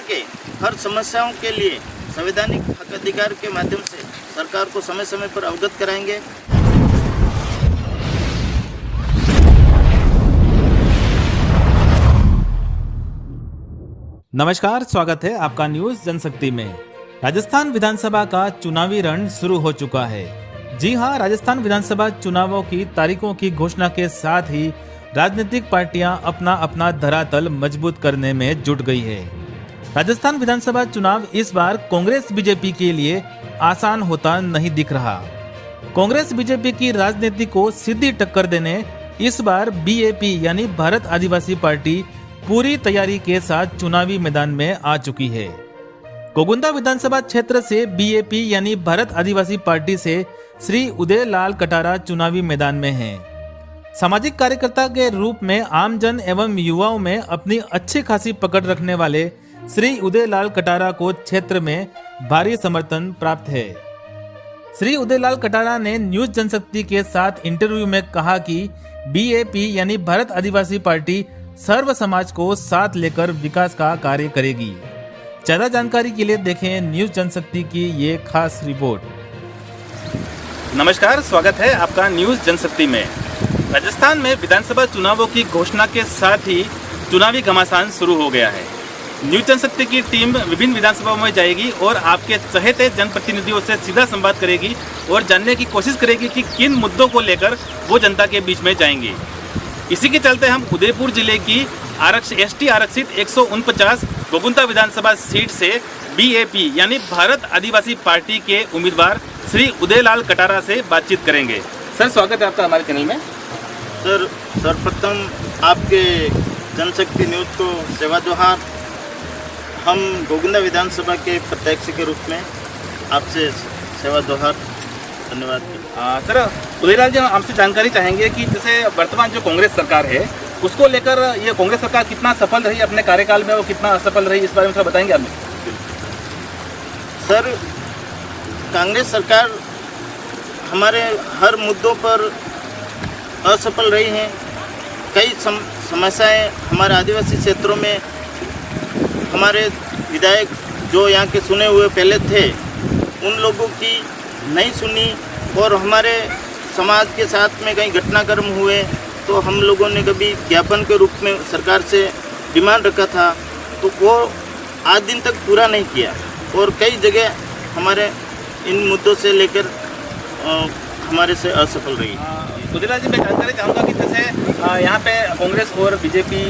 के हर समस्याओं के लिए संवैधानिक हक अधिकार के माध्यम से सरकार को समय समय पर अवगत कराएंगे। नमस्कार, स्वागत है आपका न्यूज जनशक्ति में। राजस्थान विधानसभा का चुनावी रण शुरू हो चुका है। जी हां, राजस्थान विधानसभा चुनावों की तारीखों की घोषणा के साथ ही राजनीतिक पार्टियां अपना अपना धरातल मजबूत करने में जुट गई है। राजस्थान विधानसभा चुनाव इस बार कांग्रेस बीजेपी के लिए आसान होता नहीं दिख रहा। कांग्रेस बीजेपी की राजनीति को सीधी टक्कर देने इस बार बीएपी यानी भारत आदिवासी पार्टी पूरी तैयारी के साथ चुनावी मैदान में आ चुकी है। गोगुंदा विधानसभा क्षेत्र से बीएपी यानी भारत आदिवासी पार्टी से श्री उदय लाल कटारा चुनावी मैदान में हैं। सामाजिक कार्यकर्ता के रूप में आमजन एवं युवाओं में अपनी अच्छी खासी पकड़ रखने वाले श्री उदय लाल कटारा को क्षेत्र में भारी समर्थन प्राप्त है। श्री उदय लाल कटारा ने न्यूज जनशक्ति के साथ इंटरव्यू में कहा कि बीएपी यानी भारत आदिवासी पार्टी सर्व समाज को साथ लेकर विकास का कार्य करेगी। ज्यादा जानकारी के लिए देखें न्यूज जनशक्ति की ये खास रिपोर्ट। नमस्कार, स्वागत है आपका न्यूज जनशक्ति में। राजस्थान में विधानसभा चुनावों की घोषणा के साथ ही चुनावी घमासान शुरू हो गया है। न्यूज जनशक्ति की टीम विभिन्न विधानसभाओं में जाएगी और आपके चहेते जनप्रतिनिधियों से सीधा संवाद करेगी और जानने की कोशिश करेगी कि किन मुद्दों को लेकर वो जनता के बीच में जाएंगी। इसी के चलते हम उदयपुर जिले की एसटी आरक्षित 149 गोगुंदा विधानसभा सीट से बीएपी यानी भारत आदिवासी पार्टी के उम्मीदवार श्री उदयलाल कटारा से बातचीत करेंगे। सर, स्वागत है आपका हमारे चैनल में। सर, सर्वप्रथम आपके जनशक्ति न्यूज़ को सेवा जोहार। हम गोगुंदा विधानसभा के प्रत्याशी के रूप में आपसे सेवा जोहार, धन्यवाद। सर, उदयलाल जी, आपसे जानकारी चाहेंगे कि जैसे वर्तमान जो कांग्रेस सरकार है उसको लेकर ये कांग्रेस सरकार कितना सफल रही अपने कार्यकाल में, वो कितना असफल रही, इस बारे में थोड़ा बताएंगे आप? सर, कांग्रेस सरकार हमारे हर मुद्दों पर असफल रही हैं। कई समस्याएं हमारे आदिवासी क्षेत्रों में हमारे विधायक जो यहाँ के सुने हुए पहले थे उन लोगों की नहीं सुनी और हमारे समाज के साथ में कई घटनाक्रम हुए तो हम लोगों ने कभी ज्ञापन के रूप में सरकार से डिमांड रखा था तो वो आज दिन तक पूरा नहीं किया और कई जगह हमारे इन मुद्दों से लेकर हमारे से असफल रही। उदयलाल जी, मैं जानकारी चाहूँगा कि जैसे यहाँ पे कांग्रेस और बीजेपी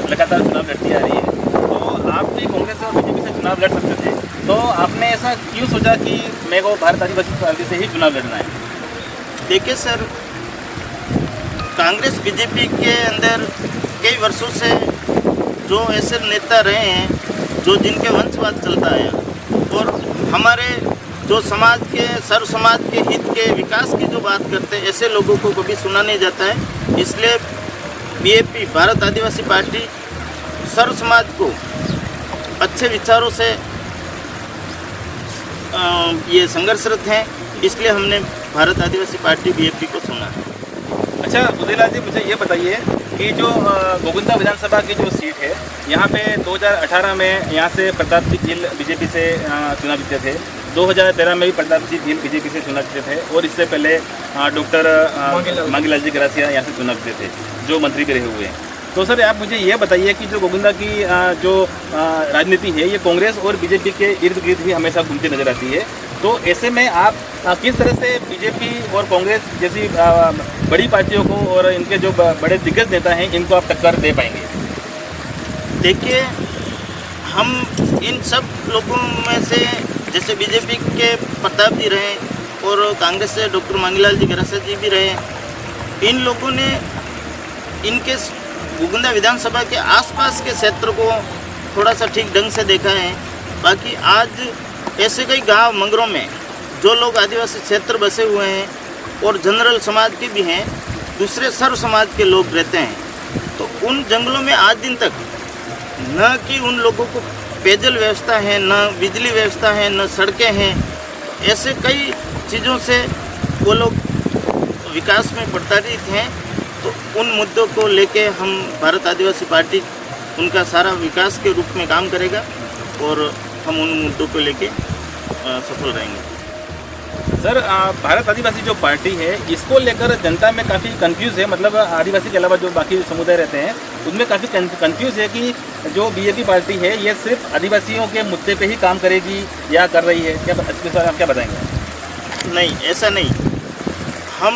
लगातार चुनाव लड़ती आ रही है, तो आप भी कांग्रेस और बीजेपी से चुनाव लड़ सकते थे, तो आपने ऐसा क्यों सोचा कि मेरे को भारत आदिवासी पार्टी से ही चुनाव लड़ना है? देखिए सर, कांग्रेस बीजेपी के अंदर कई वर्षों से जो ऐसे नेता रहे हैं जो जिनके वंशवाद चलता है और हमारे जो समाज के सर्व समाज के हित के विकास की जो बात करते हैं ऐसे लोगों को कभी सुना नहीं जाता है। इसलिए बीएपी भारत आदिवासी पार्टी सर्व समाज को अच्छे विचारों से ये संघर्षरत हैं, इसलिए हमने भारत आदिवासी पार्टी बीएपी को चुना है। अच्छा उदयलाल जी, मुझे ये बताइए कि जो गोगुंदा विधानसभा की जो सीट है यहाँ पे 2018 में यहाँ से प्रताप सिंह गिल बीजेपी से चुनाव जीते थे, 2013 में भी प्रताप सिंह गिल बीजेपी से चुनाव जीते थे और इससे पहले डॉक्टर मांगीलाल जी गरासिया यहाँ से चुनाव जीते थे जो मंत्री भी रहे हुए हैं। तो सर, आप मुझे ये बताइए कि जो गोगुंदा की जो राजनीति है ये कांग्रेस और बीजेपी के इर्द गिर्द भी हमेशा घूमती नजर आती है, तो ऐसे में आप किस तरह से बीजेपी और कांग्रेस जैसी बड़ी पार्टियों को और इनके जो बड़े दिग्गज नेता हैं इनको आप टक्कर दे पाएंगे? देखिए, हम इन सब लोगों में से जैसे बीजेपी के प्रताप जी रहे और कांग्रेस से डॉक्टर मांगीलाल जी गरासिया जी भी रहे, इन लोगों ने इनके गोगुंदा विधानसभा के आसपास के क्षेत्र को थोड़ा सा ठीक ढंग से देखा है। बाकी आज ऐसे कई गांव मंगरों में जो लोग आदिवासी क्षेत्र बसे हुए हैं और जनरल समाज के भी हैं, दूसरे सर्व समाज के लोग रहते हैं, तो उन जंगलों में आज दिन तक न कि उन लोगों को पेयजल व्यवस्था है, न बिजली व्यवस्था है, न सड़कें हैं। ऐसे कई चीज़ों से वो लोग विकास में प्रताड़ित हैं। तो उन मुद्दों को लेके हम भारत आदिवासी पार्टी उनका सारा विकास के रूप में काम करेगा और हम उन मुद्दों को लेके सफल रहेंगे। सर, भारत आदिवासी जो पार्टी है इसको लेकर जनता में काफ़ी कंफ्यूज है, मतलब आदिवासी के अलावा जो बाकी समुदाय रहते हैं उनमें काफ़ी कंफ्यूज है कि जो बीजेपी पार्टी है ये सिर्फ आदिवासियों के मुद्दे पे ही काम करेगी या कर रही है। क्या इसके बारे में आप क्या बताएंगे? नहीं, ऐसा नहीं। हम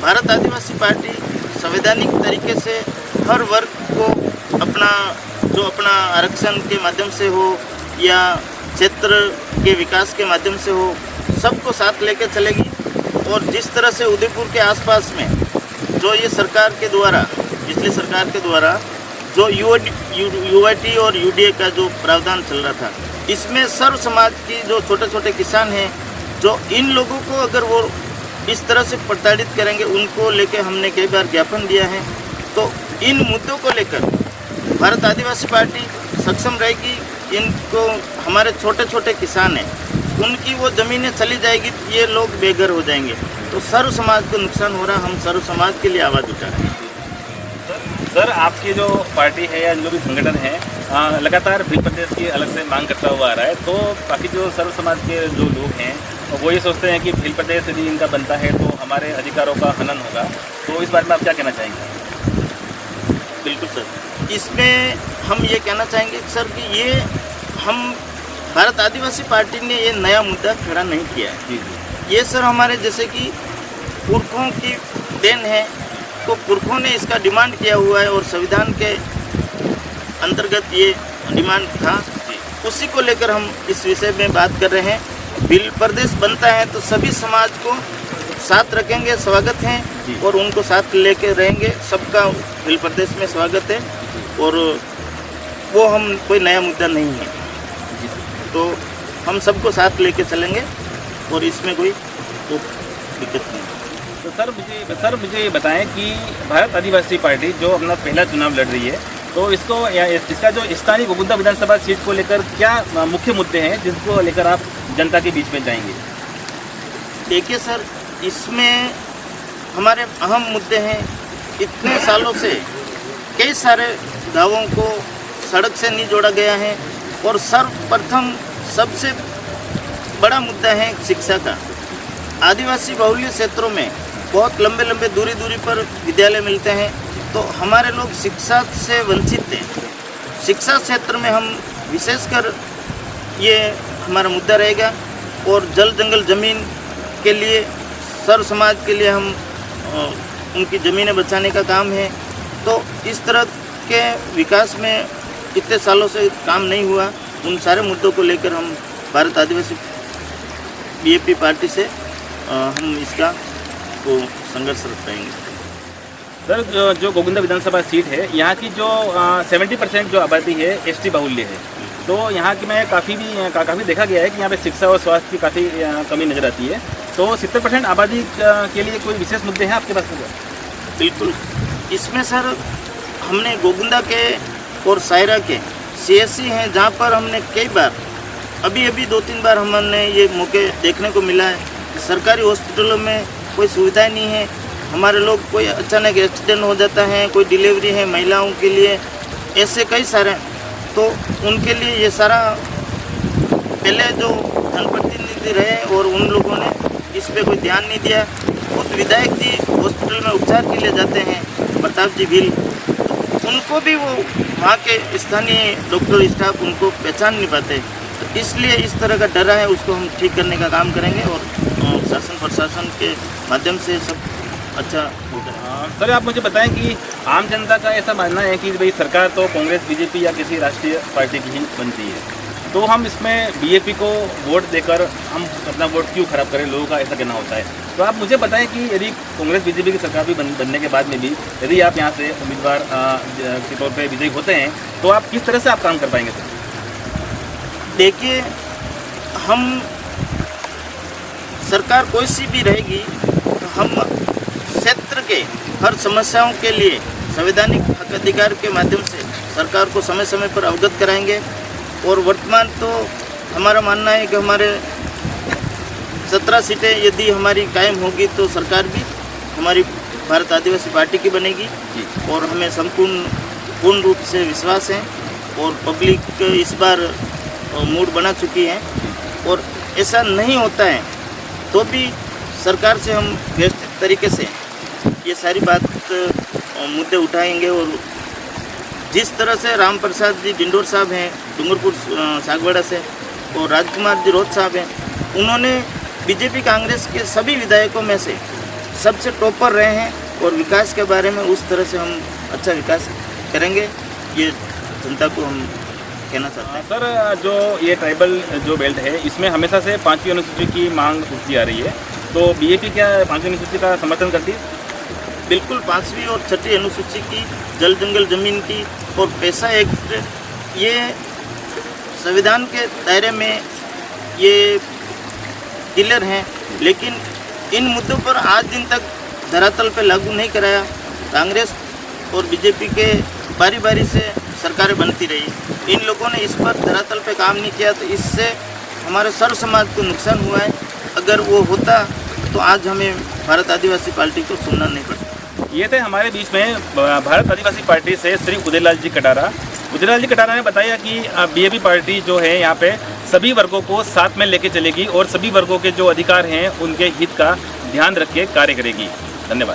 भारत आदिवासी पार्टी संवैधानिक तरीके से हर वर्ग को अपना आरक्षण के माध्यम से हो या क्षेत्र के विकास के माध्यम से हो, सबको साथ लेकर चलेगी। और जिस तरह से उदयपुर के आसपास में जो ये सरकार के द्वारा, पिछली सरकार के द्वारा जो यूआईटी और यूडीए का जो प्रावधान चल रहा था, इसमें सर्व समाज की जो छोटे छोटे किसान हैं, जो इन लोगों को अगर वो इस तरह से प्रताड़ित करेंगे, उनको लेकर हमने कई बार ज्ञापन दिया है। तो इन मुद्दों को लेकर भारत आदिवासी पार्टी सक्षम रहेगी। इनको हमारे छोटे छोटे किसान हैं, उनकी वो ज़मीनें चली जाएगी, ये लोग बेघर हो जाएंगे। तो सर्व समाज को नुकसान हो रहा, हम सर्व समाज के लिए आवाज़ उठा रहे हैं। सर, आपकी जो पार्टी है या जो भी संगठन है लगातार भील प्रदेश की अलग से मांग करता हुआ आ रहा है, तो बाकी जो सर्व समाज के जो लोग हैं वो ये सोचते हैं कि भील प्रदेश यदि इनका बनता है तो हमारे अधिकारों का हनन होगा। तो इस बारे में आप क्या कहना चाहेंगे? बिल्कुल सर, इसमें हम ये कहना चाहेंगे सर कि ये हम भारत आदिवासी पार्टी ने ये नया मुद्दा खड़ा नहीं किया है। जी जी। ये सर हमारे जैसे कि पुरखों की देन है, तो पुरखों ने इसका डिमांड किया हुआ है और संविधान के अंतर्गत ये डिमांड था, उसी को लेकर हम इस विषय में बात कर रहे हैं। भील प्रदेश बनता है तो सभी समाज को साथ रखेंगे, स्वागत है और उनको साथ लेके रहेंगे। सबका भील प्रदेश में स्वागत है और वो हम कोई नया मुद्दा नहीं है, तो हम सबको साथ लेके चलेंगे और इसमें कोई तो दिक्कत नहीं। तो सर मुझे बताएं कि भारत आदिवासी पार्टी जो अपना पहला चुनाव लड़ रही है, तो इसका जो स्थानीय गोगुंदा विधानसभा सीट को लेकर क्या मुख्य मुद्दे हैं जिनको लेकर आप जनता के बीच में जाएंगे? देखिए सर, इसमें हमारे अहम मुद्दे हैं। इतने सालों से कई सारे गांवों को सड़क से नहीं जोड़ा गया है और सर्वप्रथम सबसे बड़ा मुद्दा है शिक्षा का। आदिवासी बहुल्य क्षेत्रों में बहुत लंबे लंबे दूरी पर विद्यालय मिलते हैं, तो हमारे लोग शिक्षा से वंचित हैं। शिक्षा क्षेत्र में हम विशेषकर ये हमारा मुद्दा रहेगा और जल जंगल ज़मीन के लिए सर्व समाज के लिए हम उनकी ज़मीनें बचाने का काम है। तो इस तरह के विकास में इतने सालों से काम नहीं हुआ, उन सारे मुद्दों को लेकर हम भारत आदिवासी बीजेपी पार्टी से हम इसका वो संघर्षरत रहेंगे। सर, जो गोगुंदा विधानसभा सीट है यहाँ की जो 70% जो आबादी है एसटी बाहुल्य है, तो यहाँ की मैं काफ़ी देखा गया है कि यहाँ पे शिक्षा और स्वास्थ्य की काफ़ी कमी नज़र आती है। तो 70% आबादी के लिए कोई विशेष मुद्दे हैं आपके पास? बिल्कुल, इसमें सर हमने गोगुंदा के और सायरा के CSC हैं जहाँ पर हमने कई बार अभी 2-3 बार हमने ये मौके देखने को मिला है। सरकारी हॉस्पिटलों में कोई सुविधाएं नहीं है। हमारे लोग कोई अचानक एक्सीडेंट हो जाता है, कोई डिलीवरी है महिलाओं के लिए, ऐसे कई सारे, तो उनके लिए ये सारा पहले जो जनप्रतिनिधि रहे और उन लोगों ने इस पे कोई ध्यान नहीं दिया। खुद विधायक जी हॉस्पिटल में उपचार के लिए जाते हैं, प्रताप जी भील, उनको भी वो वहाँ के स्थानीय डॉक्टर स्टाफ उनको पहचान नहीं पाते। तो इसलिए इस तरह का डरा है, उसको हम ठीक करने का काम करेंगे और शासन प्रशासन के माध्यम से सब अच्छा होता है। सर, आप मुझे बताएं कि आम जनता का ऐसा मानना है कि भाई सरकार तो कांग्रेस बीजेपी या किसी राष्ट्रीय पार्टी की ही बनती है, तो हम इसमें बीजेपी को वोट देकर हम अपना वोट क्यों खराब करें, लोगों का ऐसा कहना होता है। तो आप मुझे बताएं कि यदि कांग्रेस बीजेपी की सरकार भी बनने के बाद में भी यदि आप यहाँ से उम्मीदवार के तौर पर विजयी होते हैं तो आप किस तरह से आप काम कर पाएंगे? सर देखिए, हम सरकार कोई सी भी रहेगी तो हम क्षेत्र के हर समस्याओं के लिए संवैधानिक हक अधिकार के माध्यम से सरकार को समय समय पर अवगत कराएंगे। और वर्तमान तो हमारा मानना है कि हमारे 17 सीटें यदि हमारी कायम होगी तो सरकार भी हमारी भारत आदिवासी पार्टी की बनेगी और हमें पूर्ण रूप से विश्वास है। और पब्लिक इस बार मूड बना चुकी है और ऐसा नहीं होता है तो भी सरकार से हम व्यवस्थित तरीके से ये सारी बात मुद्दे उठाएंगे। और जिस तरह से राम प्रसाद जी डिंडोर साहब हैं डूंगरपुर सागवाड़ा से और राजकुमार जी रोहत साहब हैं, उन्होंने बीजेपी कांग्रेस के सभी विधायकों में से सबसे टॉपर रहे हैं और विकास के बारे में उस तरह से हम अच्छा विकास करेंगे, ये जनता को हम कहना चाहते हैं। सर, जो ये ट्राइबल जो बेल्ट है इसमें हमेशा से 5वीं अनुसूची की मांग उठती आ रही है, तो बीजेपी क्या 5वीं अनुसूची का समर्थन करती है? बिल्कुल 5वीं और 6ठी अनुसूची की, जल जंगल जमीन की और पैसा एक्ट, ये संविधान के दायरे में ये क्लियर हैं, लेकिन इन मुद्दों पर आज दिन तक धरातल पे लागू नहीं कराया। कांग्रेस और बीजेपी के बारी बारी से सरकारें बनती रही, इन लोगों ने इस पर धरातल पे काम नहीं किया, तो इससे हमारे सर्व समाज को नुकसान हुआ है। अगर वो होता तो आज हमें भारत आदिवासी पार्टी को सुनना नहीं पड़ता। ये थे हमारे बीच में भारत आदिवासी पार्टी से श्री उदयलाल जी कटारा। उदयलाल जी कटारा ने बताया कि बीजेपी पार्टी जो है यहाँ पे सभी वर्गों को साथ में लेके चलेगी और सभी वर्गों के जो अधिकार हैं उनके हित का ध्यान रख के कार्य करेगी। धन्यवाद।